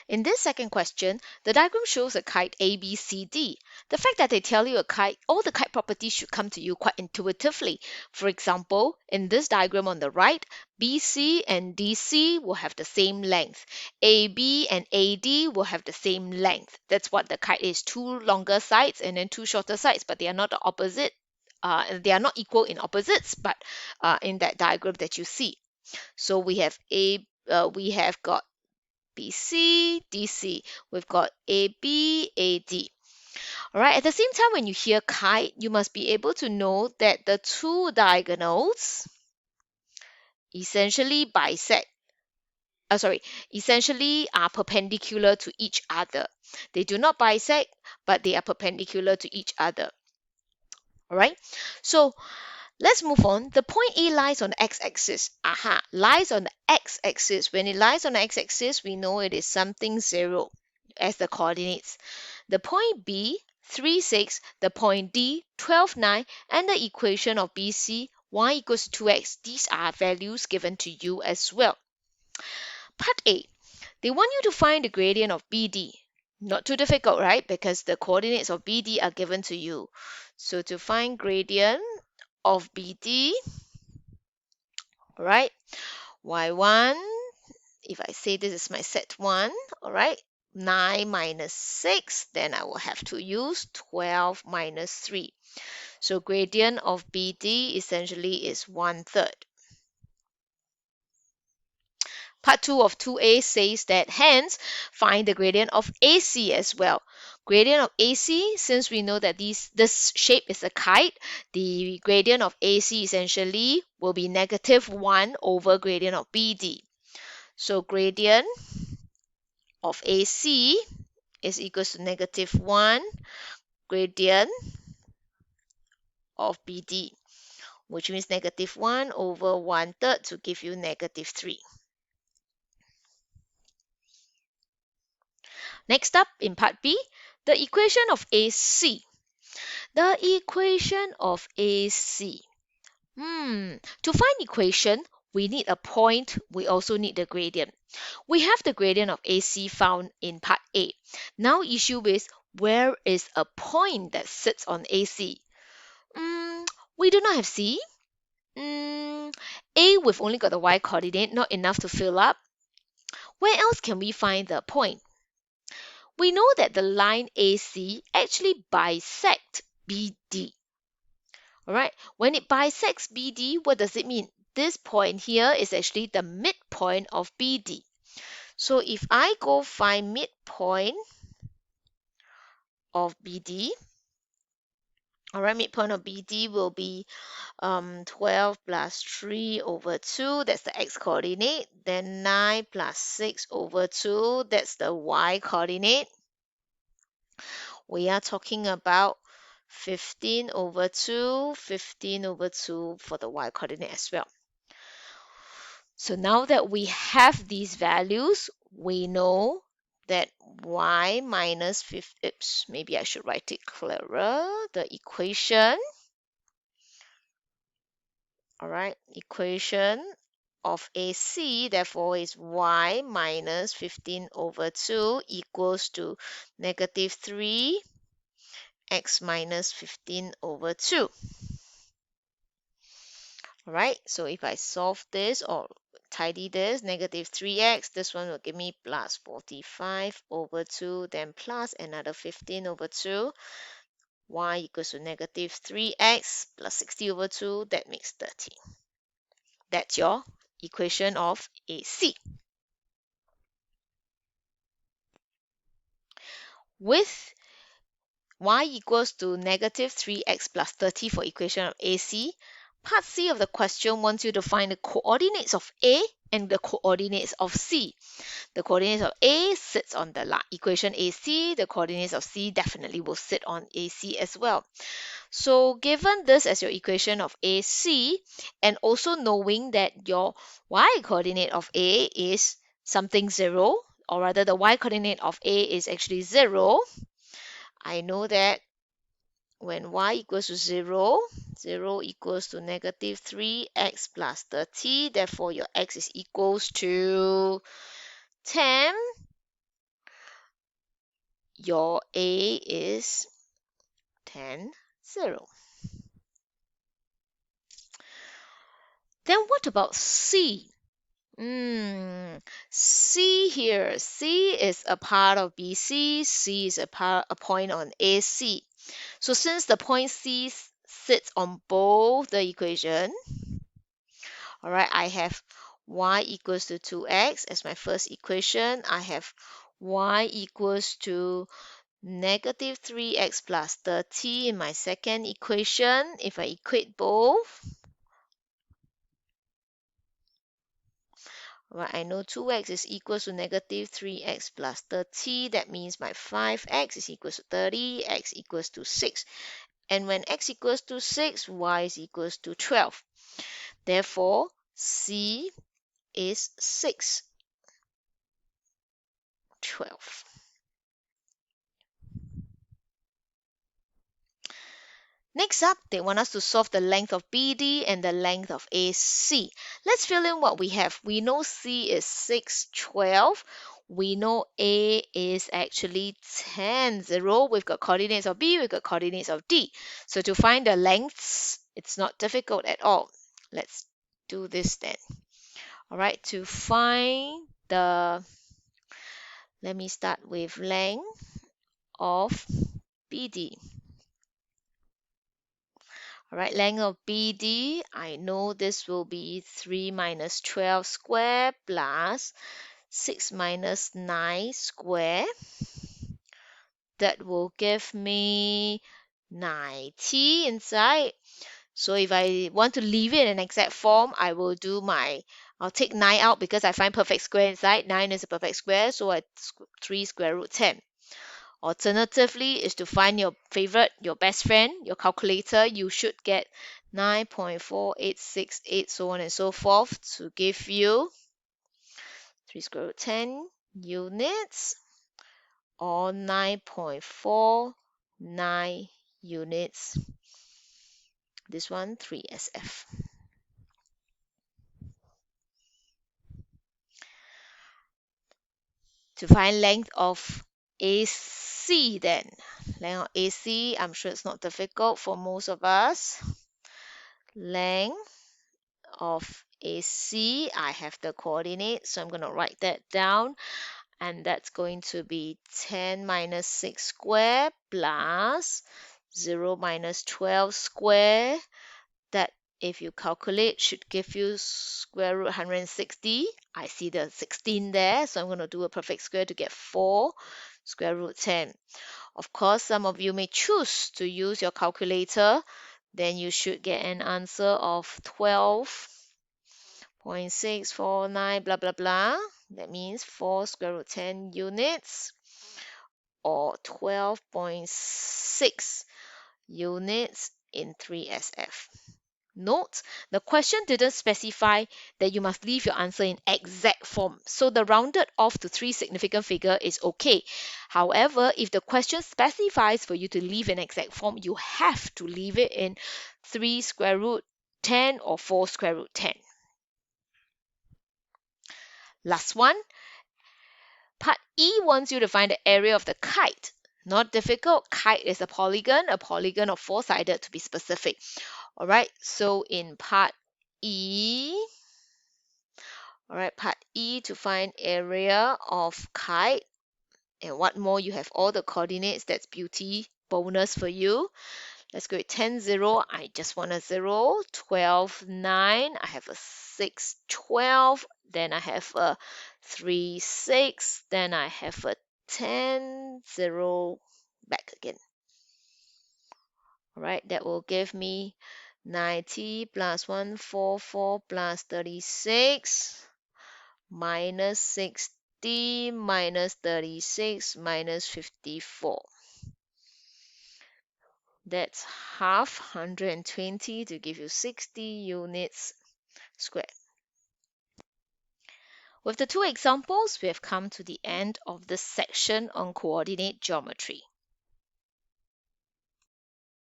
In this second question, the diagram shows a kite A, B, C, D. The fact that they tell you a kite, all the kite properties should come to you quite intuitively. For example, in this diagram on the right, BC and DC will have the same length. AB and AD will have the same length. That's what the kite is, two longer sides and then two shorter sides, but they are not the opposite. They are not equal in opposites, but in that diagram that you see. So we have got BC, DC. We've got AB, AD. All right, at the same time, when you hear kite, you must be able to know that the two diagonals essentially essentially are perpendicular to each other. They do not bisect, but they are perpendicular to each other. All right, so let's move on. The point A lies on the x-axis. Aha, lies on the x-axis. When it lies on the x-axis, we know it is something 0 as the coordinates. The point B, 3, 6, the point D, 12, 9, and the equation of BC, y equals 2x. These are values given to you as well. Part A, they want you to find the gradient of BD. Not too difficult, right? Because the coordinates of BD are given to you. So to find gradient of BD, all right, y1, if I say this is my set 1, all right, 9 minus 6, then I will have to use 12 minus 3. So gradient of BD essentially is 1/3. Part 2 of 2a says that hence find the gradient of AC as well. Gradient of AC, since we know that this shape is a kite, the gradient of AC essentially will be -1 over gradient of BD. So gradient of AC is equals to -1 gradient of BD, which means -1 over 1/3 to give you -3. Next up, in part B, the equation of AC. The equation of AC. To find equation, we need a point, we also need the gradient. We have the gradient of AC found in part A. Now issue is, where is a point that sits on AC? We do not have C. A, we've only got the y coordinate, not enough to fill up. Where else can we find the point? We know that the line AC actually bisects BD. All right, when it bisects BD, what does it mean? This point here is actually the midpoint of BD. So if I go find midpoint of BD, all right, midpoint of BD will be 12 plus 3 over 2, that's the x coordinate. Then 9 plus 6 over 2, that's the y coordinate. We are talking about 15 over 2, 15 over 2 for the y coordinate as well. So now that we have these values, we know that y minus 15, oops, maybe I should write it clearer. The equation, all right, equation of AC, therefore, is y minus 15 over 2 equals to -3 x minus 15 over 2. All right, so if I solve this or tidy this, -3x, this one will give me plus 45 over 2, then plus another 15 over 2. Y equals to -3x plus 60 over 2, that makes 30. That's your equation of AC. With y equals to -3x plus 30 for equation of AC, part C of the question wants you to find the coordinates of A and the coordinates of C. The coordinates of A sits on the equation AC. The coordinates of C definitely will sit on AC as well. So given this as your equation of AC, and also knowing that your y coordinate of A is something 0, or rather the y coordinate of A is actually 0, I know that when y equals to 0, 0 equals to -3x plus 30. Therefore, your x is equals to 10 your A is 10, 0. Then what about C? C here. C is a part of BC. C is a point on AC. So since the point C sits on both the equation, all right, I have y equals to 2x as my first equation. I have y equals to negative 3x plus 30 in my second equation. If I equate both, right, I know 2x is equals to negative 3x plus 30. That means my 5x is equals to 30, x equals to 6. And when x equals to 6, y is equals to 12. Therefore, C is 6, 12. Next up, they want us to solve the length of BD and the length of AC. Let's fill in what we have. We know C is 6, 12. We know A is actually 10, 0. We've got coordinates of B, we've got coordinates of D. So to find the lengths, it's not difficult at all. Let's do this then. All right, to find the, let me start with length of BD. All right, length of BD, I know this will be 3 minus 12 square plus 6 minus 9 square. That will give me 90 inside. So if I want to leave it in exact form, I'll take 9 out because I find perfect square inside. 9 is a perfect square, so I 3 square root 10. Alternatively is to find your favorite, your best friend, your calculator. You should get 9.4868, so on and so forth, to give you 3 square root 10 units or 9.49 units. This one, 3SF. To find length of AC then. Length of AC, I'm sure it's not difficult for most of us. Length of AC, I have the coordinates, so I'm going to write that down. And that's going to be 10 minus 6 square plus 0 minus 12 square. That, if you calculate, should give you square root 160. I see the 16 there, so I'm going to do a perfect square to get 4 square root 10. Of course, some of you may choose to use your calculator. Then you should get an answer of 12.649 blah blah blah. That means 4 square root 10 units or 12.6 units in 3SF. Note, the question didn't specify that you must leave your answer in exact form, so the rounded off to 3 significant figure is okay. However, if the question specifies for you to leave in exact form, you have to leave it in 3 square root 10 or 4 square root 10. Last one, part E wants you to find the area of the kite. Not difficult. Kite is a polygon of 4-sided to be specific. All right, so in part E, to find area of kite, and what more, you have all the coordinates. That's beauty bonus for you. Let's go with 10, 0. I just want a 0. 12, 9. I have a 6, 12. Then I have a 3, 6. Then I have a 10, 0. Back again. All right, that will give me 90 plus 144 plus 36 minus 60 minus 36 minus 54. That's half, 120 to give you 60 units squared. With the 2 examples, we have come to the end of this section on coordinate geometry.